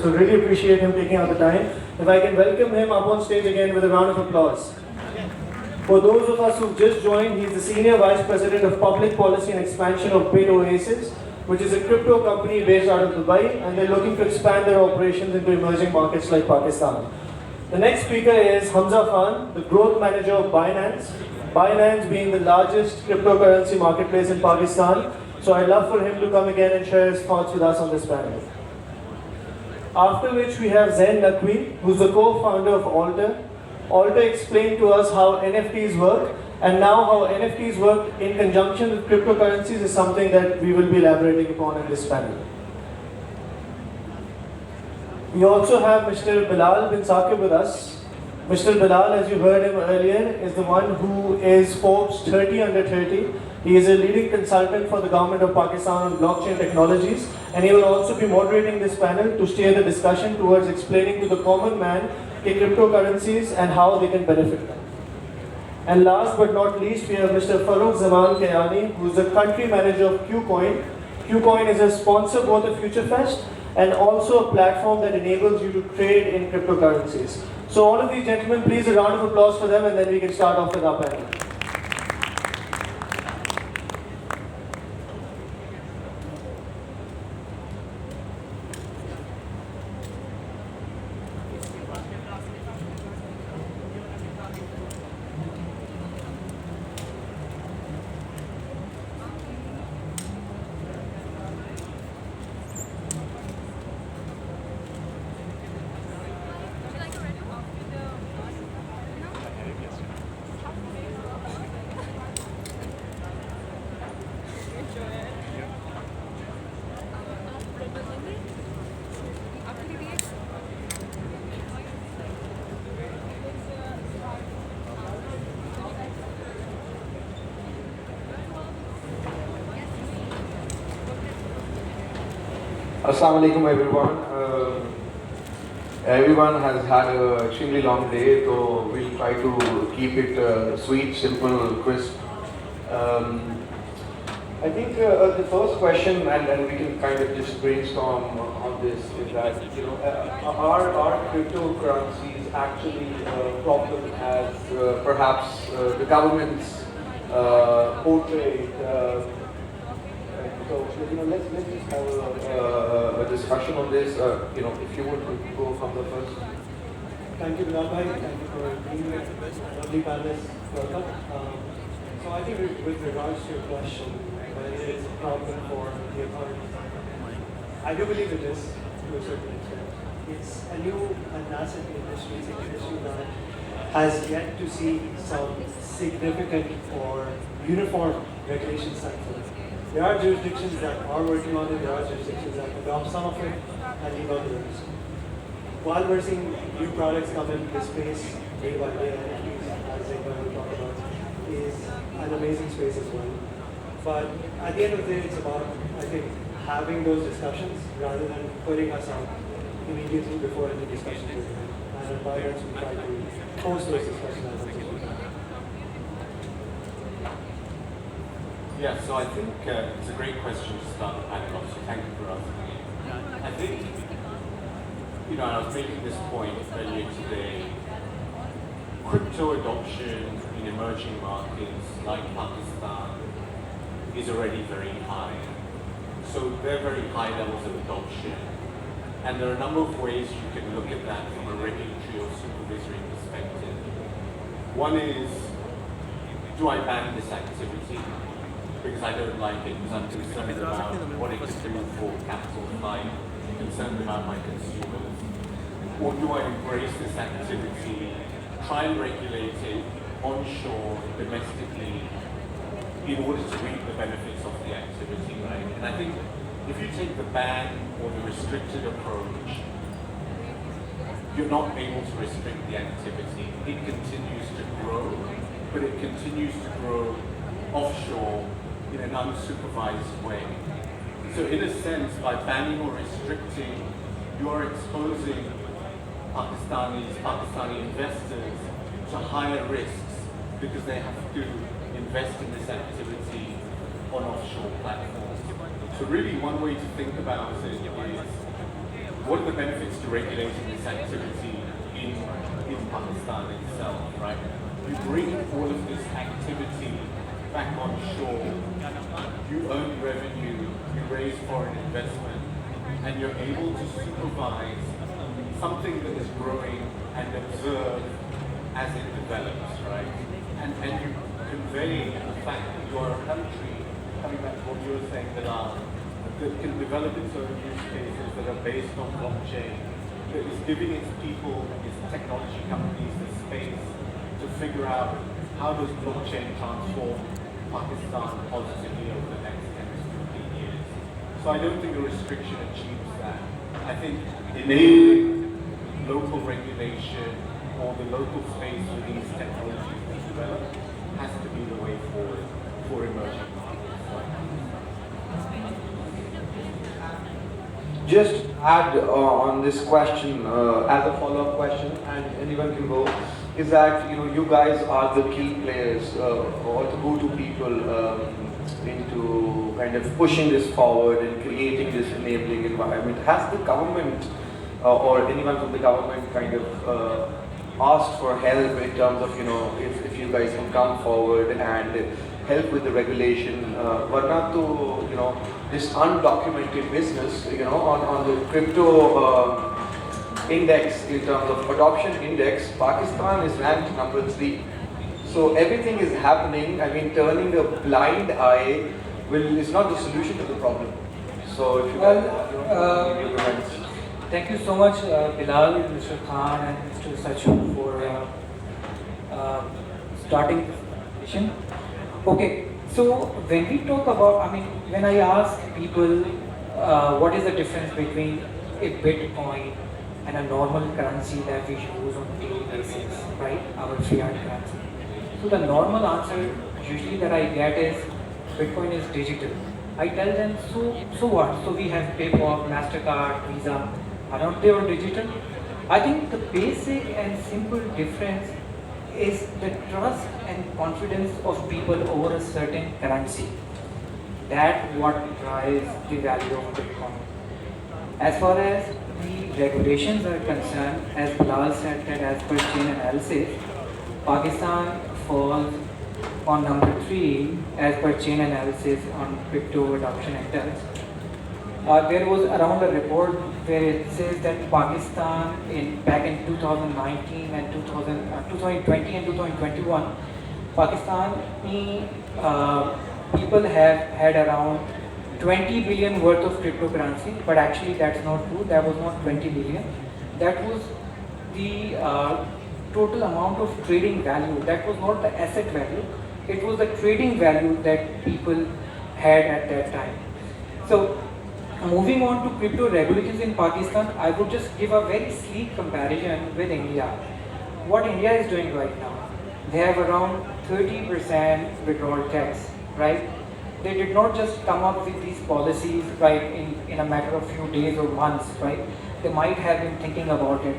so really appreciate him taking out the time. If I can welcome him up on stage again with a round of applause. For those of us who've just joined, he's the Senior Vice President of Public Policy and Expansion of BitOasis, which is a crypto company based out of Dubai, and they're looking to expand their operations into emerging markets like Pakistan. The next speaker is Hamza Khan, the Growth Manager of Binance. Binance being the largest cryptocurrency marketplace in Pakistan. So I'd love for him to come again and share his thoughts with us on this panel. After which we have Zain Naqvi, who's the co-founder of Alter. Alter explained to us how NFTs work, and now how NFTs work in conjunction with cryptocurrencies is something that we will be elaborating upon in this panel. We also have Mr. Bilal Bin Saqib with us. Mr. Bilal, as you heard him earlier, is the one who is Forbes 30 under 30. He is a leading consultant for the government of Pakistan on blockchain technologies, and he will also be moderating this panel to steer the discussion towards explaining to the common man the cryptocurrencies and how they can benefit them. And last but not least, we have Mr. Farrukh Zaman Kiani, who is the country manager of KuCoin. KuCoin is a sponsor both of FutureFest and also a platform that enables you to trade in cryptocurrencies. So all of these gentlemen, please a round of applause for them, and then we can start off with our panel. Assalamu alaikum everyone. Everyone has had an extremely long day, so we'll try to keep it sweet, simple, crisp. I think the first question, and we can kind of just brainstorm on this, is that are cryptocurrencies actually a problem as perhaps the governments portray? So let's just have a discussion on this. If you would go from the first. Thank you, Bilal bhai. Thank you for being here. Lovely panelists. Welcome. So I think with regards to your question, whether it is a problem for the authorities, I do believe it is to a certain extent. It's a new and nascent industry. It's an industry that has yet to see some significant or uniform regulation set for it. There are jurisdictions that are working on it, there are jurisdictions that adopt some of it and leave others. While we're seeing new products come into this space day by day, as Zain will talk about, is an amazing space as well. But at the end of the day, it's about, I think, having those discussions rather than putting us out immediately before any discussions are done. And at Binance, we try to host those discussions as much as we can. Yeah, so I think it's a great question to start the panel off, so thank you for asking me. I think, I was making this point earlier today, crypto adoption in emerging markets like Pakistan is already very high. So they're very high levels of adoption. And there are a number of ways you can look at that from a regulatory or supervisory perspective. One is, do I ban this activity? Because I don't like it, because I'm concerned about what it could do for capital flight, concerned about my consumers. Or do I embrace this activity, try and regulate it onshore, domestically, in order to reap the benefits of the activity, right? And I think if you take the ban or the restricted approach, you're not able to restrict the activity. It continues to grow, but it continues to grow offshore in an unsupervised way. So in a sense, by banning or restricting, you are exposing Pakistani investors to higher risks because they have to invest in this activity on offshore platforms. So really one way to think about it is, what are the benefits to regulating this activity in Pakistan itself, right? You bring all of this activity back on shore, you earn revenue, you raise foreign investment, and you're able to supervise something that is growing and observe as it develops, right? And you convey the fact that you are a country, coming back to what you were saying, that can develop its own use cases that are based on blockchain, that is giving its people, its technology companies the space to figure out how does blockchain transform Pakistan positively over the next 10 to 15 years. So I don't think a restriction achieves that. I think enabling local regulation or the local space for these technologies to develop has to be the way forward for emerging markets. Just add on this question as a follow-up question, and anyone can go, is that you guys are the key players or the go-to people into kind of pushing this forward and creating this enabling environment. Has the government or anyone from the government kind of asked for help in terms of if you guys can come forward and help with the regulation? Varna to this undocumented business on the crypto index, in terms of adoption index, Pakistan is ranked number 3. So everything is happening. I mean, turning a blind eye is not the solution to the problem. So if you thank you so much, Bilal, Mr. Khan, and Mr. Satchu for starting this presentation. Okay, so when we talk about, when I ask people what is the difference between a Bitcoin and a normal currency that we use on a daily basis, right? Our fiat currency. So the normal answer usually that I get is Bitcoin is digital. I tell them, so what? So we have PayPal, MasterCard, Visa. Aren't they all digital? I think the basic and simple difference is the trust and confidence of people over a certain currency. That's what drives the value of Bitcoin. As far as the regulations are concerned, as Bilal said that as per chain analysis, Pakistan falls on number 3 as per chain analysis on crypto adoption index. There was around a report where it says that Pakistan back in 2019 and 2020 and 2021, Pakistan people have had around 20 billion worth of cryptocurrency, but actually that's not true. That was not 20 billion. That was the total amount of trading value. That was not the asset value. It was the trading value that people had at that time. So moving on to crypto regulations in Pakistan, I would just give a very sleek comparison with India. What India is doing right now, they have around 30% withdrawal tax, right? They did not just come up with these policies, right, in a matter of few days or months, right? They might have been thinking about it.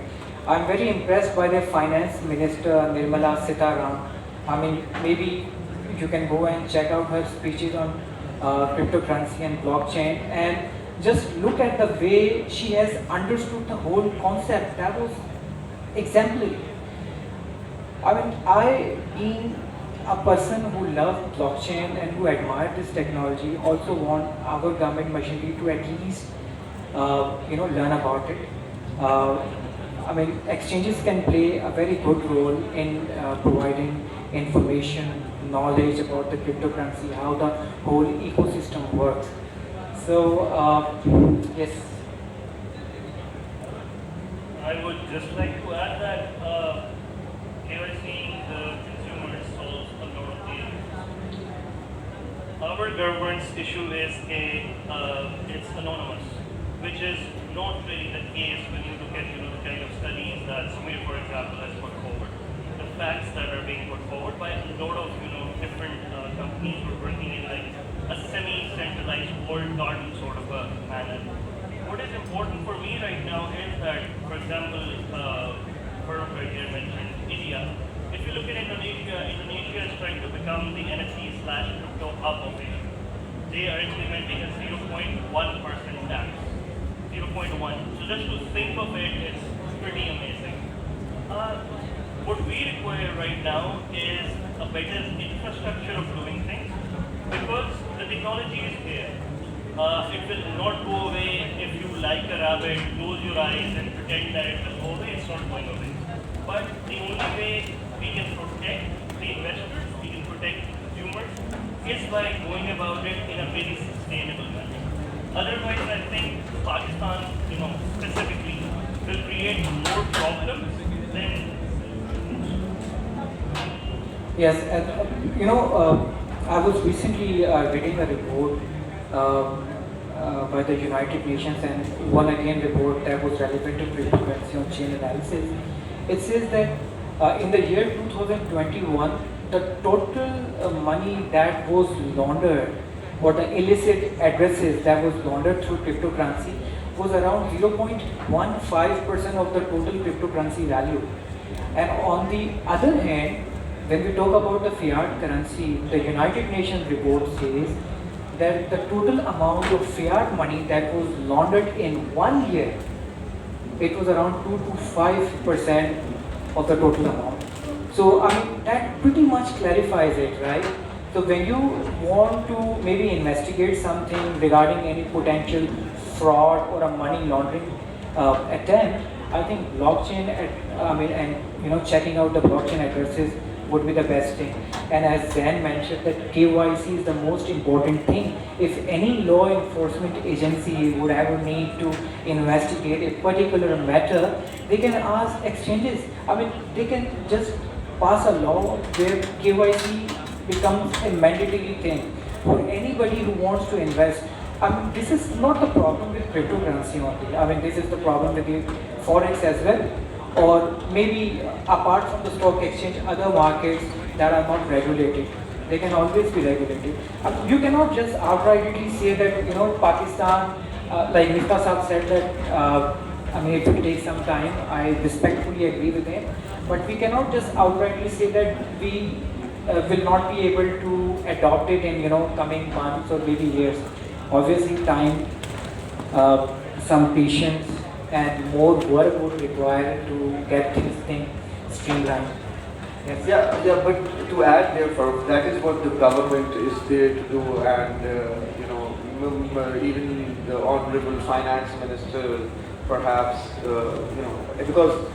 I'm very impressed by their finance minister, Nirmala Sitharaman. Maybe you can go and check out her speeches on cryptocurrency and blockchain, and just look at the way she has understood the whole concept. That was exemplary. I, being a person who loves blockchain and who admire this technology, also want our government machinery to at least, learn about it. Exchanges can play a very good role in providing information, knowledge about the cryptocurrency, how the whole ecosystem works. So, yes. I would just like to add that KYC the consumers solves a lot of the issues. Our government's issue is it's anonymous, which is not really the case when you look at the kind of studies that Samir, for example, has put forward. The facts that are being put forward by a lot of different companies who are working in like a semi-centralized walled garden sort of a manner. What is important for me right now is that, for example, Farrukh right here mentioned India. If you look at Indonesia, Indonesia is trying to become the NFC/crypto hub of Asia. They are implementing a 0.1% tax. 0.1. So just to think of it, it's pretty amazing. What we require right now is a better infrastructure of doing things because the technology is here. It will not go away if you like a rabbit, close your eyes and pretend that it will go away. It's not going away. But the only way we can protect the investors, we can protect consumers, is by going about it in a very sustainable manner. Otherwise, I think Pakistan, specifically, will create more problems than. Yes, and I was recently reading a report by the United Nations, and one again report that was relevant to cryptocurrency on chain analysis. It says that in the year 2021, the total money that was laundered, or the illicit addresses that was laundered through cryptocurrency, was around 0.15% of the total cryptocurrency value. And on the other hand, when we talk about the fiat currency, the United Nations report says that the total amount of fiat money that was laundered in 1 year, it was around 2 to 5% of the total amount. So that pretty much clarifies it, right? So when you want to maybe investigate something regarding any potential fraud or a money laundering attempt, I think blockchain, checking out the blockchain addresses would be the best thing. And as Zain mentioned, that KYC is the most important thing. If any law enforcement agency would have a need to investigate a particular matter, they can ask exchanges. They can just pass a law where KYC becomes a mandatory thing for anybody who wants to invest. This is not the problem with cryptocurrency only. This is the problem with the forex as well, or maybe apart from the stock exchange, other markets that are not regulated. They can always be regulated. You cannot just outrightly say that Pakistan, like Mifta Saab said that. It will take some time. I respectfully agree with him, but we cannot just outrightly say that we will not be able to adopt it in coming months or maybe years. Obviously, time, some patience, and more work would require to get things streamlined. Yes. Yeah, but to add there, Farrukh, that is what the government is there to do, and even the Honorable Finance Minister, perhaps, because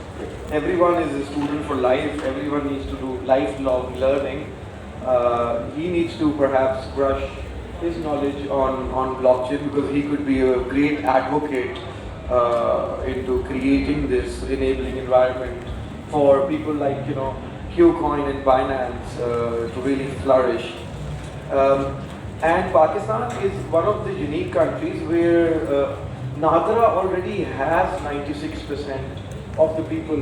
everyone is a student for life, everyone needs to do lifelong learning. He needs to perhaps brush his knowledge on blockchain, because he could be a great advocate into creating this enabling environment for people like Qcoin and Binance to really flourish. And Pakistan is one of the unique countries where Nadra already has 96% of the people.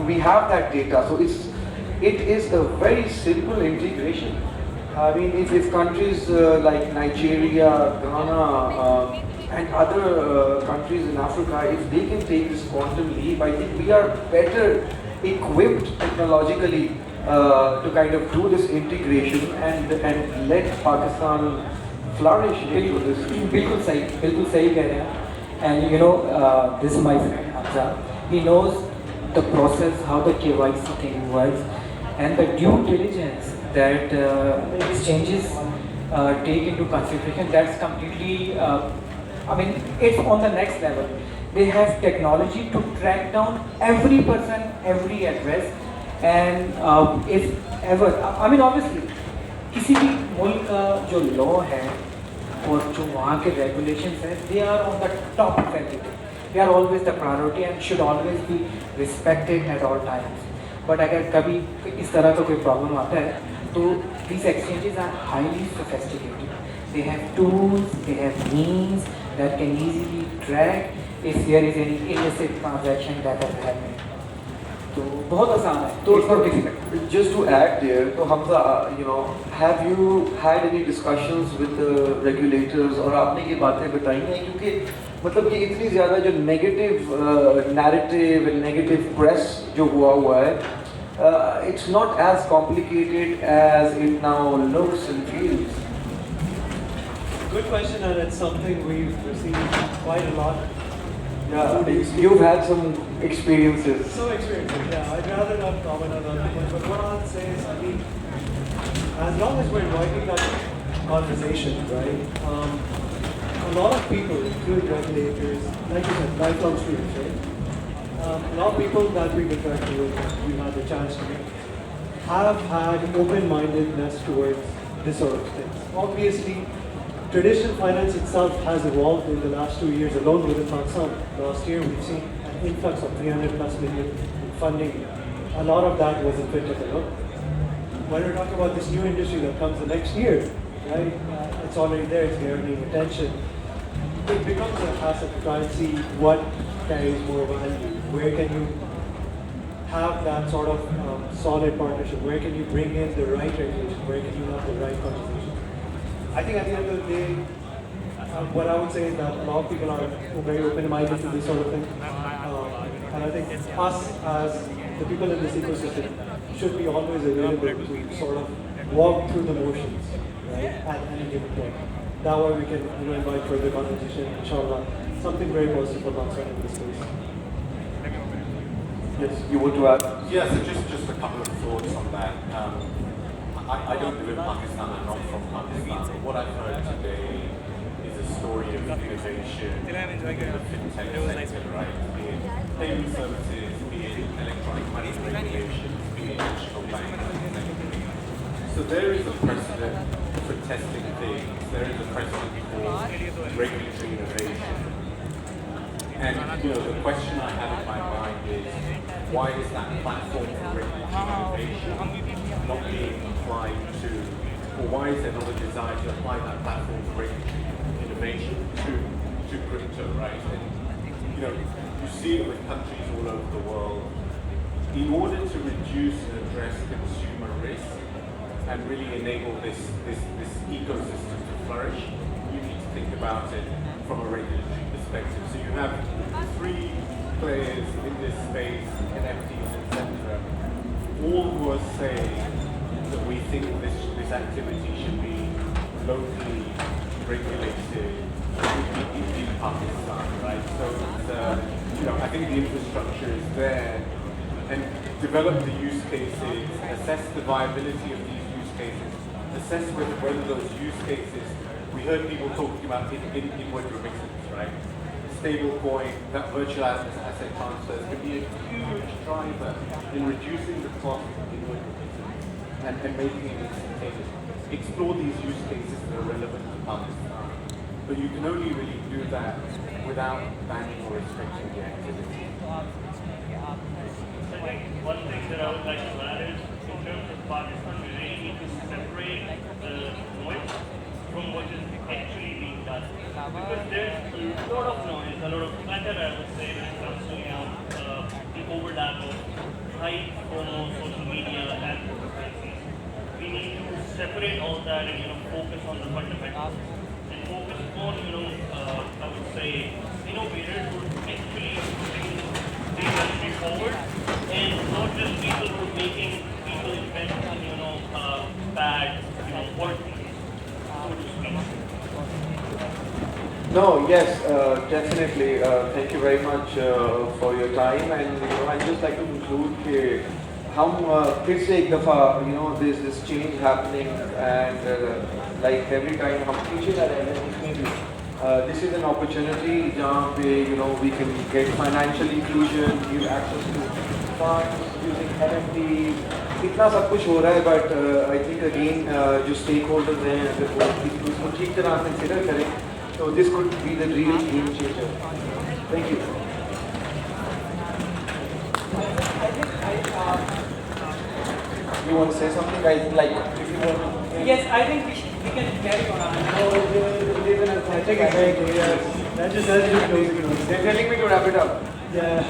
We have that data, so it is a very simple integration. If countries like Nigeria, Ghana, and other countries in Africa, if they can take this quantum leap, I think we are better equipped technologically to kind of do this integration and let Pakistan flourish into this. बिल्कुल सही कह रहे हैं. And this is my friend Hamza. He knows the process, how the KYC thing works, and the due diligence that exchanges take into consideration. That's completely. It's on the next level. They have technology to track down every person, every address, and if ever, obviously, किसी भी मुल्क का जो law है और जो वहाँ के regulations हैं, they are on the top of everything. They are always the priority and should always be respected at all times. But अगर कभी इस तरह का कोई problem आता है, तो these exchanges are highly sophisticated. They have tools, they have means that can easily track if there is any illicit transaction that has happened. तो बहुत आसान है. तो it's not difficult. Just to add there, so Hamza, have you had any discussions with the regulators, और आपने ये बातें बताई हैं, क्योंकि मतलब ये इतनी ज़्यादा जो negative narrative and negative press जो हुआ है, it's not as complicated as it now looks and feels. good question, and it's something we've received quite a lot. Yeah, you've had some experiences. So experiences, yeah. I'd rather not comment on that much, but what I'll say is, I mean, as long as we're inviting that conversation, right? A lot of people, including regulators, like you said, lifelong students, right? A lot of people that we've interacted with, we've had the chance to meet, have had open-mindedness towards this sort of things. Obviously, traditional finance itself has evolved in the last 2 years alone within Pakistan. Last year, we've seen an influx of 300 plus million in funding. A lot of that was in fintech alone. When we're talking about this new industry that comes the next year, right? It's already there, it's gathering attention. It becomes a task to try and see what carries more value. Where can you have that sort of solid partnership? Where can you bring in the right regulation? Where can you have the right conversation? I think at the end of the day, what I would say is that a lot of people are very open-minded to this sort of thing. And I think us as the people in this ecosystem should be always available to sort of walk through the motions, right, at any given point. That way we can invite further conversation, inshallah. Something very positive for Pakistan in this space. Yes, you want to add? Yeah, so just a couple of thoughts on that. I don't live in Pakistan, I'm not from Pakistan, but what I've heard today is a story of innovation in the fintech sector, right? Be it payment services, be it electronic money regulations, be it digital banking. So there is a precedent for testing things, there is a precedent for regulatory innovation. And the question I have in my mind is, why is that platform for regulatory innovation not being applied to, or why is there not a desire to apply that platform for regulatory innovation to crypto, right? And you see it with countries all over the world. In order to reduce and address consumer risk and really enable this ecosystem to flourish, you need to think about it from a regulatory perspective. So you have 3 players in this space, NFTs, etc., all who are saying that we think this activity should be locally regulated in Pakistan, right? So it's, I think the infrastructure is there, and develop the use cases, assess the viability of these use cases, assess whether those use cases, we heard people talking about inward remittance, right? Stablecoin, that virtual asset transfers could be a huge driver in reducing the cost of inward remittance and making it instantaneous. Explore these use cases that are relevant to Pakistan. But you can only really do that without banning or restricting the activity. I think one thing that I would like to add is, in terms of Pakistan, we really need to separate the noise from what is actually being done. Because there's a lot of noise, a lot of clutter, I would say, when it comes to the overlap of hype, promo, social media, and cryptocurrencies. We need to separate all that and focus on the fundamentals and focus on I would say innovators who are actually pushing the industry forward, and not just people who are making people invest in bad work, so to speak. No, yes, definitely. Thank you very much for your time, and I'd just like to conclude here. हम फिर से एक दफ़ा there's this change happening, and like every time हम पीछे जा रहे हैं इसमें भी this is an opportunity जहाँ पे we can get financial inclusion, give access to funds using NFT. इतना सब कुछ हो रहा है, but I think again जो stakeholders हैं अगर वो इसको ठीक तरह consider करें, so this could be the real game changer. Thank you. You want to say something, guys? Like, if you want to... Yes, I think we can carry on. I think it's very clear. That's just closing it. They're telling me to wrap it up. Yeah.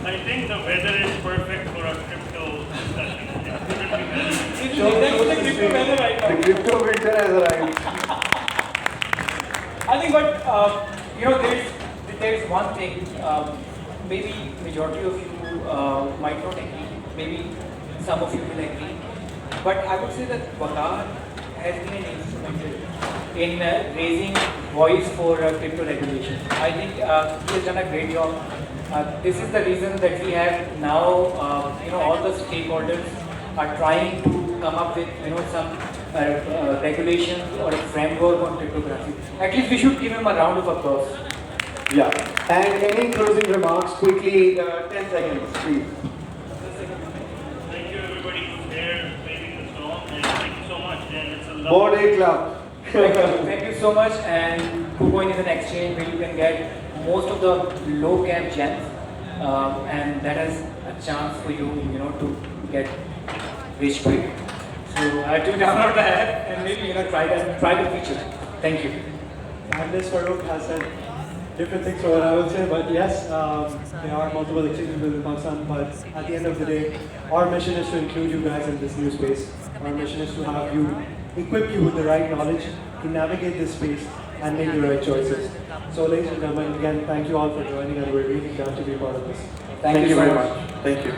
I think the weather is perfect for a crypto discussion. The crypto weather right now. The crypto winter has arrived. I think, but there is one thing. Maybe majority of you might not agree. Maybe some of you will agree. But I would say that Wakar has been an instrumental in raising voice for crypto regulation. I think he has done a great job. This is the reason that we have now, all the stakeholders are trying to come up with, some regulations or a framework on cryptocurrency. At least we should give him a round of applause. Yeah. And any closing remarks quickly, 10 seconds, please. Thank you everybody who's here, braving the storm, and thank you so much. And it's a lovely Board Club. Thank you so much. And KuCoin is an exchange where you can get most of the low cap gems, and that is a chance for you, to get rich quick. So I do download the app and maybe try the feature. Thank you. And this Farrukh has said different things from what I would say, but yes, there are multiple exchanges within Pakistan, but at the end of the day, our mission is to include you guys in this new space. Our mission is to have you, equip you with the right knowledge to navigate this space and make the right choices. So ladies and gentlemen, again, thank you all for joining, and we're really glad to be part of this. Thank you so very much. much. Thank you.